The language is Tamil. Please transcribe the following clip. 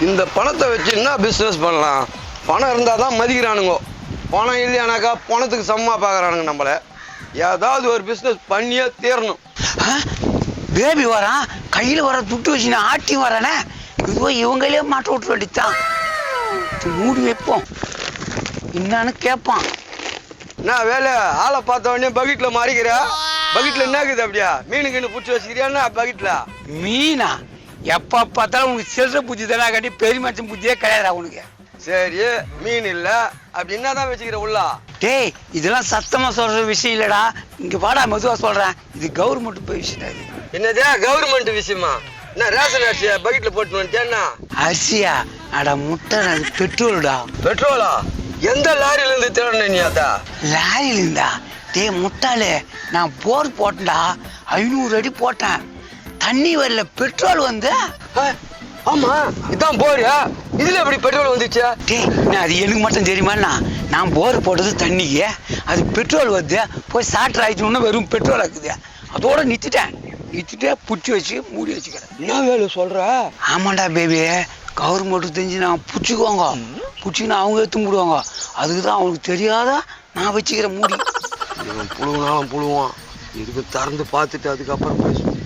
இந்த பணத்தை வச்சு என்ன பிஸ்னஸ் பண்ணலாம்? பணம் இருந்தால் தான் மதிக்கிறானுங்க. பணம் இல்லையானாக்கா பணத்துக்கு சமமா பார்க்குறானுங்க நம்மளை. ஏதாவது ஒரு பிஸ்னஸ் பண்ணியே தீரணும். பேபி வரான், கையில் வர துட்டு வச்சு நான் ஆட்டி வரானே, இதுவோ இவங்களே மாட்ட விட்டு வேண்டித்தான். மூடி வைப்போம், என்னன்னு கேட்பான். என்ன வேலை? ஆளை பார்த்த உடனே பக்கெட்டில் மாறிக்கிற. பக்கெட்டில் என்ன இருக்குது? அப்படியா மீனுக்குன்னு பிடிச்சி வச்சுக்கிறியான்னா பக்கெட்டில்? மீனா? எப்போ பார்த்தாலும் உனக்கு சில்லற பூச்சி தானே கட்டி பெரிய மனுஷன் பூச்சியே கிடையாதா உனக்கு? சரி, மீன் இல்லை அப்படி என்ன தான் வச்சுக்கிற உள்ளா? டேய், இதெல்லாம் சத்தமாக சொல்கிற விஷயம் இல்லைடா. இங்கே வாடா, மெதுவாக சொல்கிறேன். இது கவர்மெண்ட் போய் விஷயம். என்னது கவர்மெண்ட் விஷயமா? என்ன ரேஷன் அரிசியா பக்கெட்டில் போட்டு வந்துட்டேன்னா? அரிசியா? அடா முட்டை, அது பெட்ரோல்டா. பெட்ரோலா? எந்த லாரியிலேருந்து தேடணும் நீ? அதா லாரியிலிருந்தா? டேய் முட்டாளே, நான் போர் போட்டேன்டா, 500 அடி போட்டேன், தண்ணி வரல, பெட்ரோல் வந்து. ஆமா, இதான் போர். இதுல எப்படி பெட்ரோல் வந்துச்சு? டேய், நான் அது எனக்கு மட்டும் தெரியுமாண்ணா? நான் போர் போட்டது தண்ணிக்கு, அது பெட்ரோல் வருது. போய் சாட்டர் ஆயிடுச்சுன்னா வெறும் பெட்ரோல் ஆக்குது. அதோட நிறுத்திட்டே பிடிச்சி வச்சு மூடி வச்சுக்கிறேன். என்ன வேலை சொல்ற? ஆமாண்டா பேபி, கவர்மெண்ட் தெரிஞ்சு நான் பிடிச்சிக்குவாங்க, பிடிச்சிங்கன்னா அவங்க எடுத்து மூடுவாங்க. அதுக்கு தான் அவனுக்கு தெரியாத நான் வச்சுக்கிறேன் மூடி. இவன் புழுவுனாலும் புழுவான். இதுக்கு திறந்து பார்த்துட்டு அதுக்கப்புறம் பேசுவோம்.